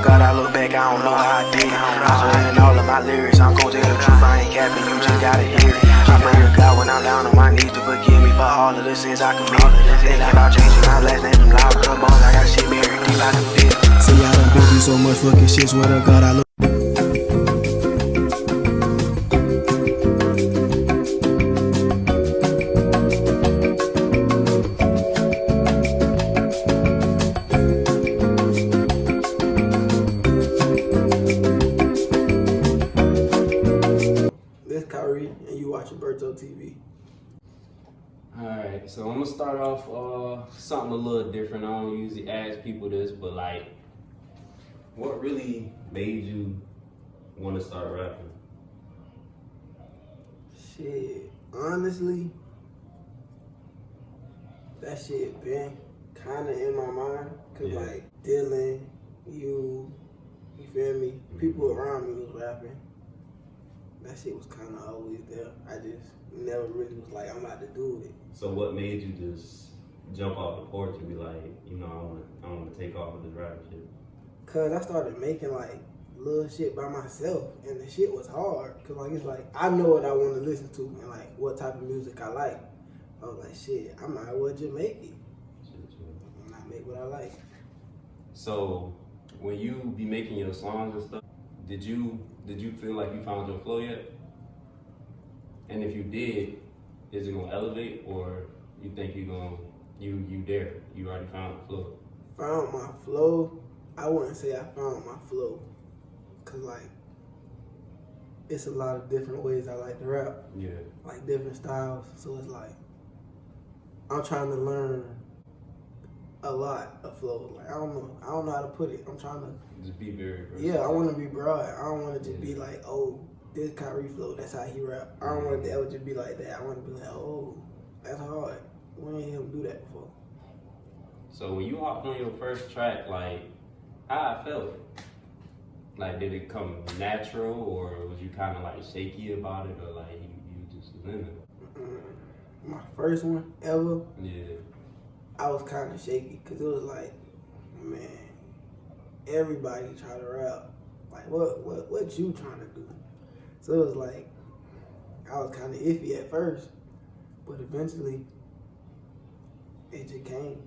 to God, I look back, I don't know how I did it. I swear in all of my lyrics, I'm gon' tell the truth, I ain't capping, you just gotta hear it. I pray to God when I'm down on my knees to forgive me for all of the sins I committed. Thinking about changing my last name from Loud to Bones, I got shit buried deep out the pit. See, I done been through so much fucking shit, swear to God, I look. This Kyr33, and you watching BertoTV. Alright, so I'm gonna start off something a little different. I don't usually ask people this, but like, what really made you want to start rapping? Shit, honestly, that shit been kinda in my mind. Cause like Dylan, you feel me? People around me was rapping. That shit was kinda always there. I just never really was like, I'm about to do it. So what made you just jump off the porch and be like, you know, I want to take off with this rapping shit? Cause I started making like little shit by myself, and the shit was hard. Cause like it's like I know what I want to listen to and like what type of music I like. I was like, shit, I might as well just make it. And I make what I like. So when you be making your songs and stuff, did you feel like you found your flow yet? And if you did, is it gonna elevate, or you think you there? You already found the flow? Found my flow. I wouldn't say I found my flow, cause like it's a lot of different ways I like to rap. Yeah. Like different styles. So it's like I'm trying to learn a lot of flow. Like I don't know how to put it. I'm trying to Just be very versatile. Yeah, I want to be broad. I don't want to just be like, oh, this Kyr33 flow, that's how he rap. I don't want to ever just be like that. I want to be like, oh, that's hard. We ain't him do that before. So when you hopped on your first track, like, how I felt? Like, did it come natural, or was you kind of like shaky about it, or like you just in it? My first one ever, Yeah. I was kind of shaky because it was like, man, everybody try to rap. Like, what you trying to do? So it was like, I was kind of iffy at first, but eventually, it just came.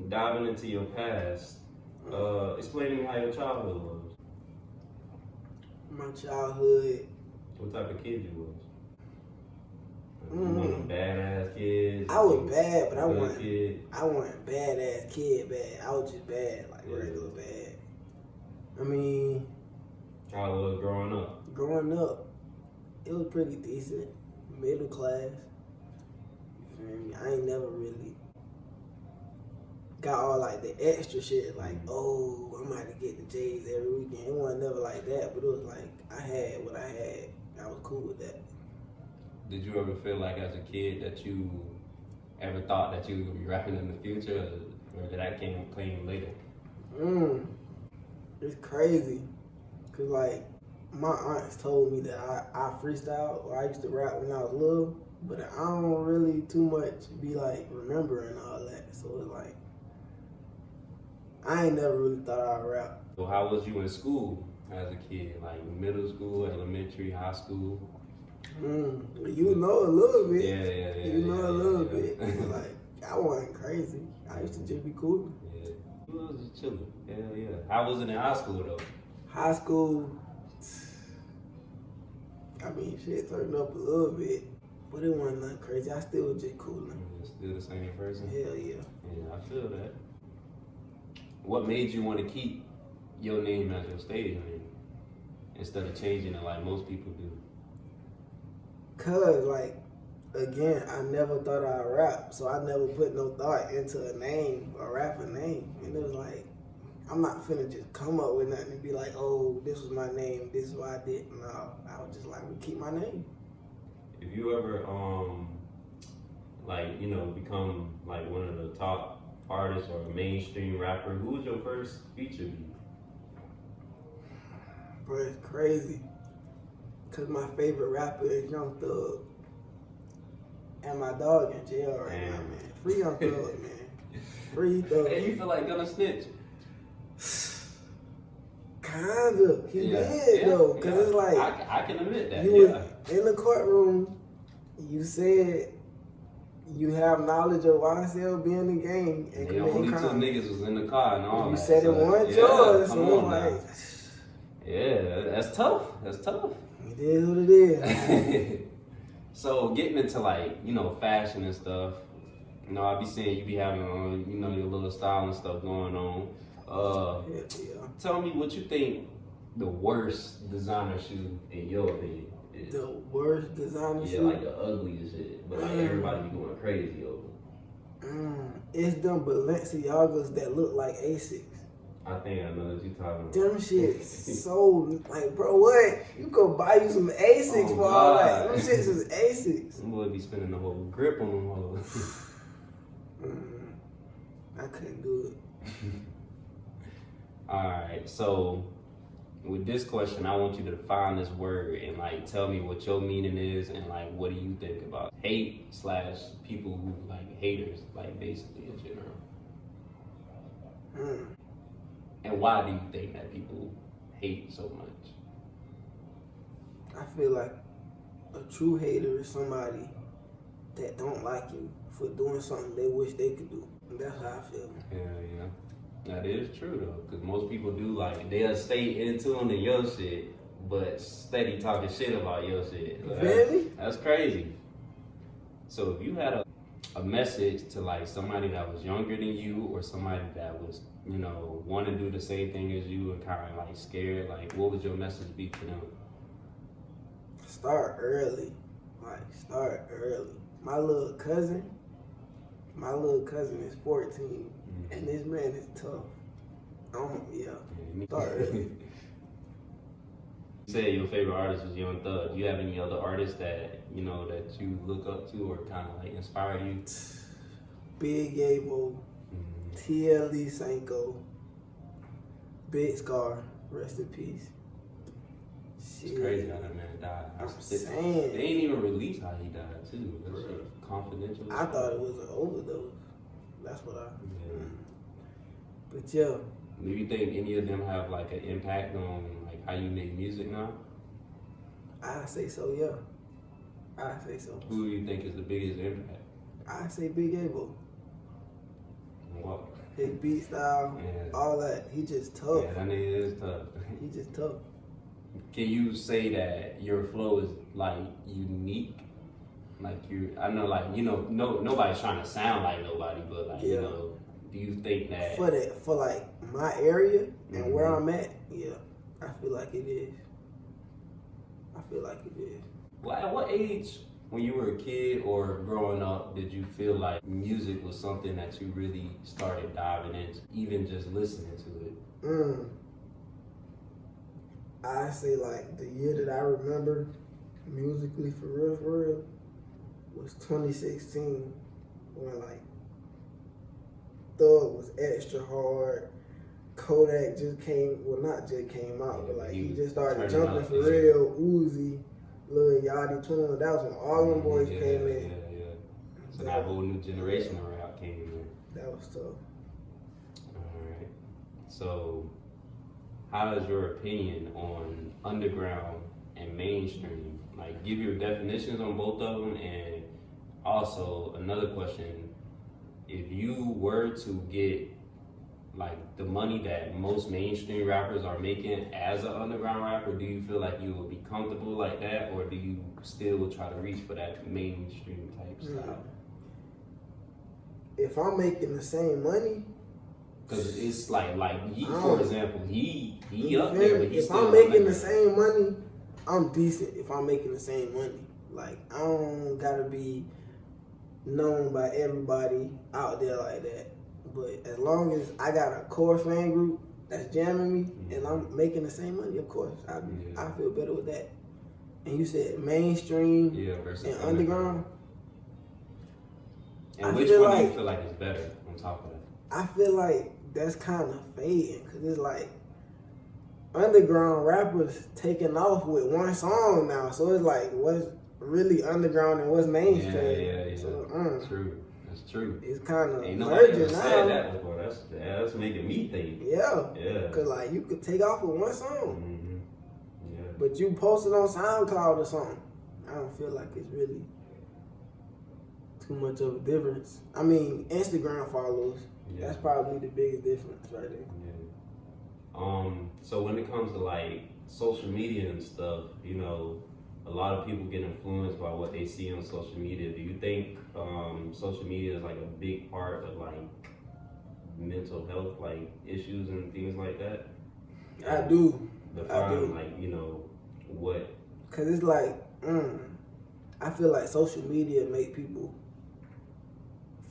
Diving into your past, explain to me how your childhood was. My childhood. What type of kid you was? You one of them badass kids? I was bad, but I wasn't badass kid bad. I was just bad, like regular bad. I mean, how it was growing up? Growing up, it was pretty decent, middle class. You feel me? I ain't never really got all like the extra shit, like, oh, I'm about to get the J's every weekend. It wasn't never like that, but it was like, I had what I had. I was cool with that. Did you ever feel like as a kid that you ever thought that you would be rapping in the future, or did that came later? It's crazy, cause like my aunts told me that I freestyle, or I used to rap when I was little, but I don't really too much be like remembering all that. So it's like I ain't never really thought I'd rap. So how was you in school as a kid, like middle school, elementary, high school? You know a little bit. Yeah. You know a little bit. Like I wasn't crazy. I used to just be cool. Yeah, you was just chilling. Hell yeah. How was it in high school though? High school, I mean, shit turned up a little bit, but it wasn't nothing crazy. I still was just coolin'. Still the same person? Hell yeah. Yeah, I feel that. What made you want to keep your name as your stage name instead of changing it like most people do? Cause like, again, I never thought I'd rap, so I never put no thought into a name, a rapper name. And it was like, I'm not finna just come up with nothing and be like, oh, this was my name, this is what I did. No, I was just like, keep my name. If you ever, like, you know, become like one of the top artists or a mainstream rapper, who was your first feature be? Bro, it's crazy. Cause my favorite rapper is Young Thug. And my dog in jail right now, man. Free Young Thug, man. Free Thug. Hey, you feel like gonna snitch? Kinda. He Yeah, did yeah, though. Cause yeah. it's like I can admit that. you Yeah. was in the courtroom, you said you have knowledge of YSL being in the gang and The only committing two crime. niggas was in the car and all You that. said it so, wasn't yeah, yours, come so on it's like, now. Yeah, that's tough. That's tough. it is what it is. So getting into like, you know, fashion and stuff, you know, I be seeing you be having, you know, your little style and stuff going on. Yeah. Tell me what you think the worst designer shoe in your opinion is. The worst designer Yeah, shoe. like the ugliest shit, but like everybody be going crazy over. It's them Balenciagas that look like Asics. I think I know what you talking about. Them shit so like, bro, what? You could buy you some Asics Oh, for all that. God. Them shits is Asics. Some boy be spending the whole grip on them hoes. I couldn't do it. Alright, so with this question, I want you to define this word and like tell me what your meaning is and like what do you think about hate / people who like haters, like basically in general. And why do you think that people hate so much? I feel like a true hater is somebody that don't like you for doing something they wish they could do. And that's how I feel. Yeah. That is true though, because most people do like, they'll stay in tune to your shit, but steady talking shit about your shit. Like, Really? That's crazy. So if you had a message to like somebody that was younger than you or somebody that was, you know, want to do the same thing as you and kind of like scared, like what would your message be to them? Start early. Start early. My little cousin is 14, and this man is tough. Start early. You said your favorite artist was Young Thug. Do you have any other artists that, you know, that you look up to or kind of like inspire you? Big Avo, TLE Sanko, Big Scar, rest in peace. It's crazy how that man died. I'm They saying. ain't even release how he died too. That shit confidential. I thought it was an overdose. That's what I. Yeah. But yeah, Do you think any of them have like an impact on like how you make music now? I say so. Yeah, I say so. Who do you think is the biggest impact? I say Big Avo. What? His beat style, Yeah. all that. He just tough. Yeah, that nigga is tough. He just tough. Can you say that your flow is like unique? Like I know, like, you know, nobody's trying to sound like nobody, but like, you know, do you think that For like my area and where I'm at, yeah, I feel like it is. Well, at what age, when you were a kid or growing up, did you feel like music was something that you really started diving into, even just listening to it? I say like the year that I remember musically for real was 2016 when like Thug was extra hard. Kodak not just came out, but like he just started jumping for real. Uzi, Lil Yachty, 21, that was when all them boys came in. Yeah. So that whole new generation of rap came in. That was tough. Alright. So how is your opinion on underground and mainstream? Like, give your definitions on both of them, and also another question: if you were to get like the money that most mainstream rappers are making as an underground rapper, do you feel like you would be comfortable like that, or do you still try to reach for that mainstream type style? If I'm making the same money, because it's like he, for example, he up there, but he's if still I'm making the underground. same money, I'm decent. If I'm making the same money, like I don't gotta be known by everybody out there like that. But as long as I got a core fan group that's jamming me and I'm making the same money, of course, I feel better with that. And you said mainstream versus and underground. And which one do you feel like is better on top of that? I feel like that's kind of fading because it's like underground rappers taking off with one song now. So it's like what's really underground and what's mainstream. Yeah. So, True. That's true. It's kind of Ain't nobody ever merging said now. that before. That's making me think. Yeah. Yeah. Cause like you could take off with one song, Mm-hmm. Yeah. but you post it on SoundCloud or something. I don't feel like it's really too much of a difference. I mean, Instagram follows. Yeah. That's probably the biggest difference right there. Yeah. So when it comes to like social media and stuff, you know, a lot of people get influenced by what they see on social media. Do you think social media is like a big part of like mental health, like issues and things like that? I do. Define like, you know, what? Cause it's like, I feel like social media make people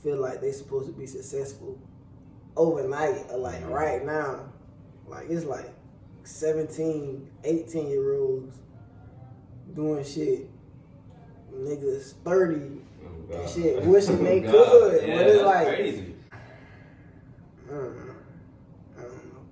feel like they supposed to be successful overnight or like right now. Like it's like 17, 18-year-olds doing shit. Niggas 30 and shit wishing they could. Yeah, but it's that's like crazy. I don't know.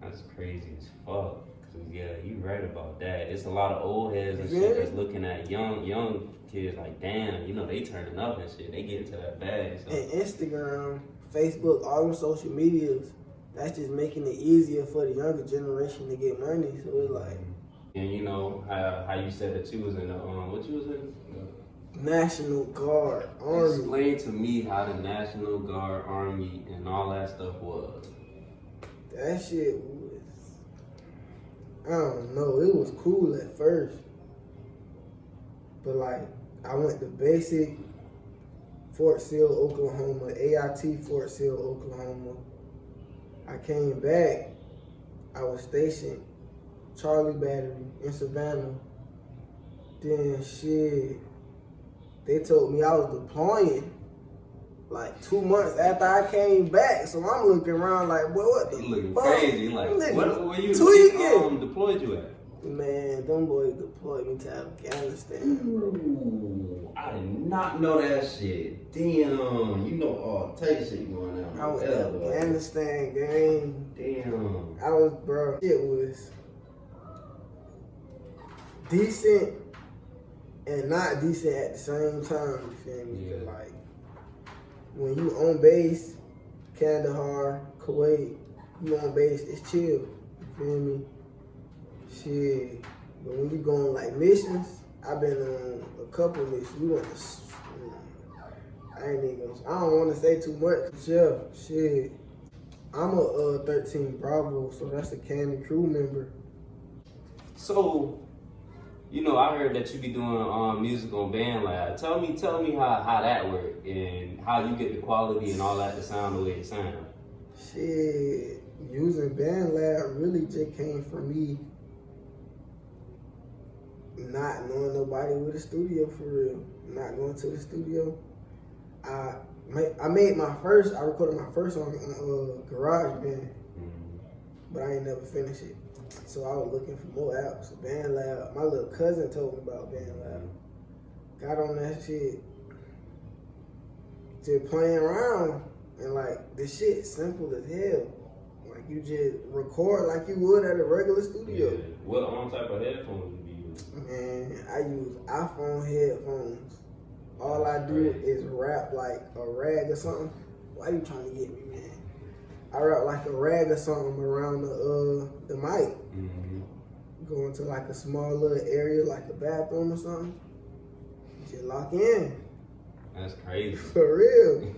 That's crazy as fuck. Cause yeah, you right about that. It's a lot of old heads and Yeah. shit that's looking at young kids like, damn, you know, they turning up and shit. They get into that bag. So. And Instagram, Facebook, all them social medias, that's just making it easier for the younger generation to get money. So it's like And you know how you said that you was in the what you was in? National Guard, Army. Explain to me how the National Guard, Army, and all that stuff was. That shit was, I don't know, it was cool at first. But like, I went to basic, Fort Sill, Oklahoma, AIT, Fort Sill, Oklahoma. I came back, I was stationed Charlie Battery in Savannah. Then shit, they told me I was deploying like 2 months after I came back. So I'm looking around like, boy, what the You looking fuck? crazy. Like, what were you tweaking? deployed you at? Man, them boys deployed me to Afghanistan. Ooh, I did not know that shit. Damn, you know all type of shit going on. I was in Afghanistan, gang. Damn. I was, bro, it was decent and not decent at the same time, you feel me? Yeah. Like, when you on base, Kandahar, Kuwait, you on base, it's chill, you feel me? Shit, but when you go on like missions, I've been on a couple of missions. We went to, I ain't even gonna, I don't want to say too much. Yeah, shit. I'm a 13 Bravo, so that's a Cannon crew member. So, you know, I heard that you be doing music on BandLab. Tell me how that work and how you get the quality and all that to sound the way it sounds. Shit, using BandLab really just came from me not knowing nobody with a studio for real. Not going to the studio. I recorded my first song on GarageBand, but I ain't never finished it. So I was looking for more apps. BandLab, my little cousin told me about BandLab. Got on that shit, just playing around, and like this shit simple as hell. Like you just record like you would at a regular studio. Yeah. What type of headphones you be using? Man, I use iPhone headphones. All I do is rap like a rag or something. Why you trying to get me, man? I rap like a rag or something around the mic. Mm-hmm. Go into like a small little area, like a bathroom or something. Just lock in. That's crazy. For real.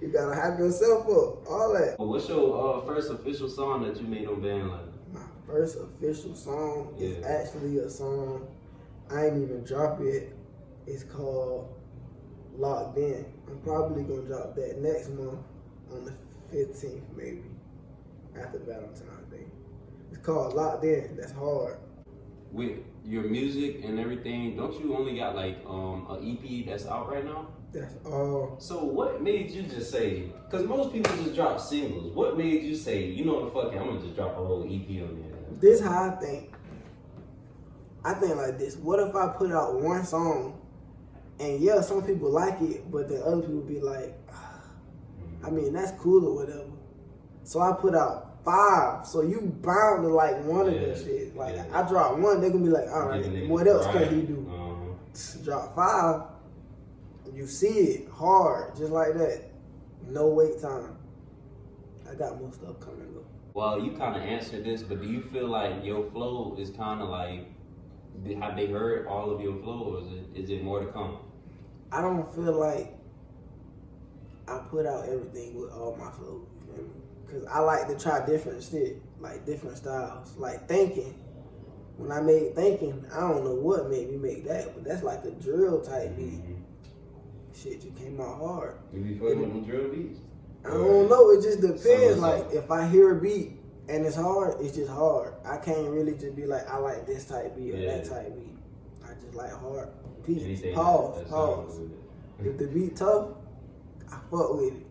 You gotta hype yourself up. All that. What's your first official song that you made on BandLab? My first official song is actually a song I ain't even drop it. It's called Locked In. I'm probably gonna drop that next month on the 15th, maybe after Valentine's Day. It's called Locked In. That's hard. With your music and everything, don't you only got like a EP that's out right now? That's all. So what made you just say? Because most people just drop singles. What made you say, you know what, fuck it, I'm gonna just drop a whole EP on there? This how I think. I think like this. What if I put out one song, and yeah, some people like it, but the other people be like, I mean, that's cool or whatever. So I put out 5. So you bound to like one of them shit. Like I drop one, they gonna be like, all right, what else can he do? Drop 5. You see it hard, just like that. No wait time. I got more stuff coming though. Well, you kind of answered this, but do you feel like your flow is kind of like, have they heard all of your flow, or is it more to come? I don't feel like I put out everything with all my flows, you feel me? Cause I like to try different shit, like different styles. Like thinking. When I made thinking, I don't know what made me make that, but that's like a drill type beat. Shit just came out hard. You be fucking with them drill beats? I don't know, it just depends. So. Like if I hear a beat and it's hard, it's just hard. I can't really just be like, I like this type beat or that type beat. I just like hard beats. Pause. If the beat tough, I fuck with it.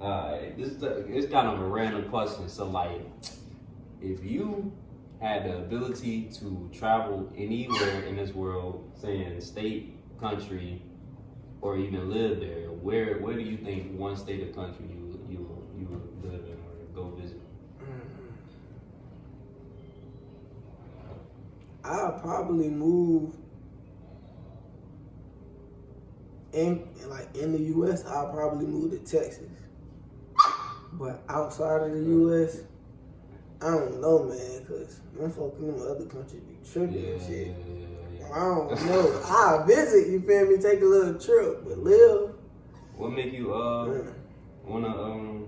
Alright, it's kind of a random question. So like, if you had the ability to travel anywhere in this world, say in state, country, or even live there, where do you think one state or country you would live in or go visit? I'll probably move in the US. I'll probably move to Texas. But outside of the US, I don't know, man, cause them folk in them other countries be tripping and shit. Yeah. I don't know. I'll visit, you feel me? Take a little trip, but live. What make you wanna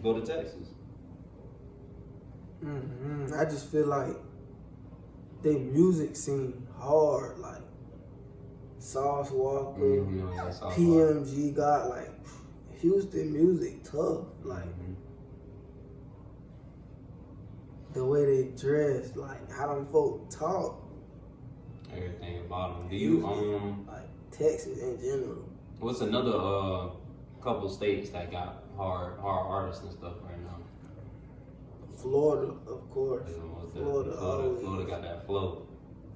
go to Texas? I just feel like they music scene hard, like Sauce Walker, PMG got like Houston music tough, like the way they dress, like how them folk talk. Everything about them. Do you like Texas in general? What's another couple states that got hard artists and stuff right now? Florida, of course. Florida got that flow.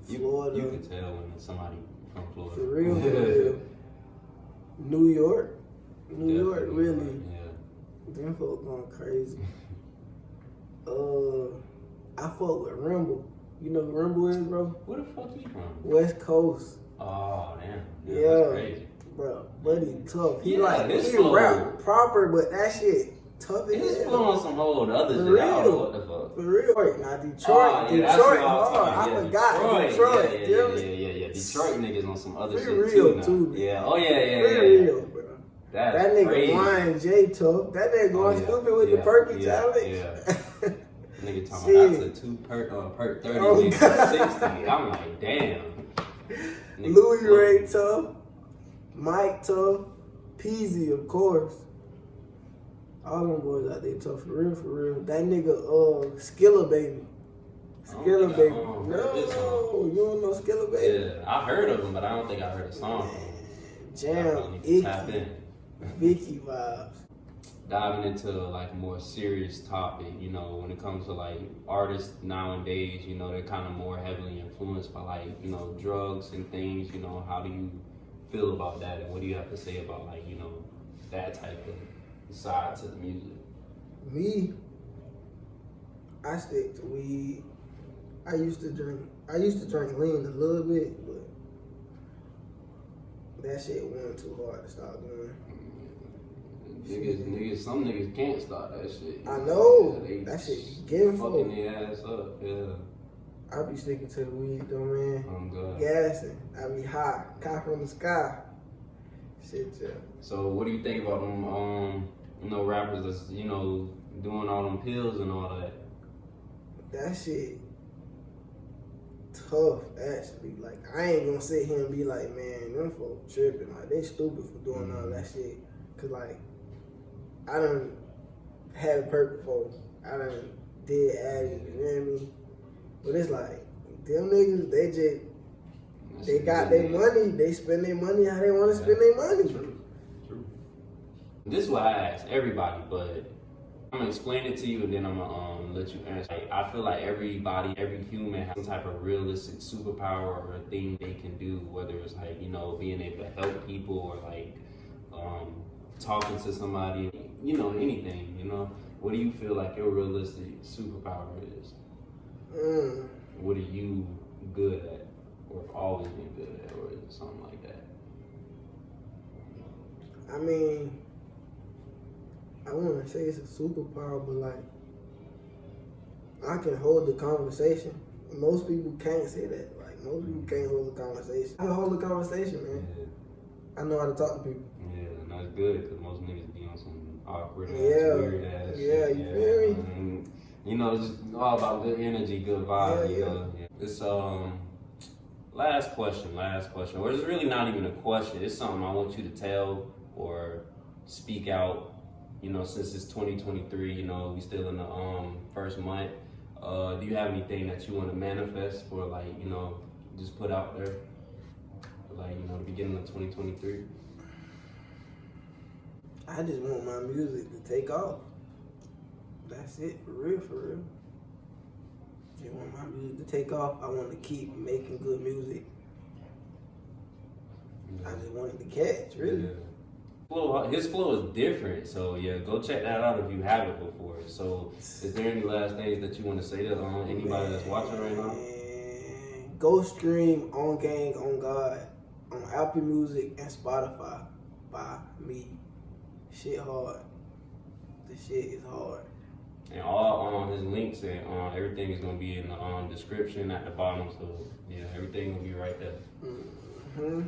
Florida. You can tell when somebody from Florida. For real. New York, really. Yeah. Them folk going crazy. I fuck with Rimble. You know who Rimble is, bro? Where the fuck he from? West Coast. Oh damn. Yeah. That's crazy. Bro, buddy tough. He his he flow. rap proper, but that shit tough as His hell. flow on some whole other For shit. I don't know real. what the fuck. For real. Now Detroit. Detroit hard. I forgot. Detroit. Yeah. Detroit niggas on some other For shit real, too. too. Yeah. Oh yeah. For real, bro. That's that nigga crazy. Ryan J tough. That nigga going stupid with the perky challenge. Yeah. Nigga talking about that's a perk 30 nigga 60. I'm like, damn. Louis Ray tough. Mike tough. Peasy, of course. All them boys out there tough for real. That nigga Skilla Baby. Skilla Baby. No, you don't know Skilla Baby? Yeah, I heard of him, but I don't think I heard a song. Jam, Tap in. Vicky vibes. Diving into like a more serious topic, you know, when it comes to like artists nowadays, you know, they're kind of more heavily influenced by like, you know, drugs and things, you know, how do you feel about that and what do you have to say about like, you know, that type of side to the music? Me, I stick to weed. I used to drink lean a little bit, but that shit went too hard to stop doing. Niggas, some niggas can't start that shit. I know. Yeah, that shit getting full. Fucking their ass up, yeah. I be sticking to the weed though, man. I'm good. Gassing. I be high. Cop from the sky. Shit, yeah. So what do you think about them, you know, rappers that's, you know, doing all them pills and all that? That shit tough, actually. Like, I ain't gonna sit here and be like, man, them folks tripping. Like, they stupid for doing all that shit. Cause, like, I done had a perk before. I done did added, you know what I mean? But it's like, them niggas, they got their money. They spend their money how they want to spend their money. True. This is what I ask everybody, but I'm gonna explain it to you and then I'm gonna let you answer. Like, I feel like everybody, every human has some type of realistic superpower or a thing they can do, whether it's like, you know, being able to help people or like talking to somebody, you know, anything, you know. What do you feel like your realistic superpower is? What are you good at or have always been good at or something like that? I mean, I want to say it's a superpower, but like, I can hold the conversation. Most people can't say that. Like, most people can't hold the conversation. I can hold the conversation, man. Yeah. I know how to talk to people. Yeah, and that's good because most niggas be on some awkward ass, Yeah. weird ass Yeah, shit. you feel me? You know, it's just all about good energy, good vibe. Yeah, you know, it's last question, or it's really not even a question. It's something I want you to tell or speak out. You know, since it's 2023, you know, we still in the first month. Do you have anything that you want to manifest for, like, you know, just put out there? Like, you know, the beginning of 2023. I just want my music to take off. That's it, for real, for real. Just want my music to take off. I want to keep making good music. I just want it to catch, really. Yeah. His flow is different, so yeah, go check that out if you haven't before. So, is there any last things that you want to say to anybody that's watching right now? Go stream On Gang, On God on Apple Music and Spotify by me. Shit hard. The shit is hard. And all his links and everything is gonna be in the description at the bottom. So yeah, everything will be right there. Mm-hmm.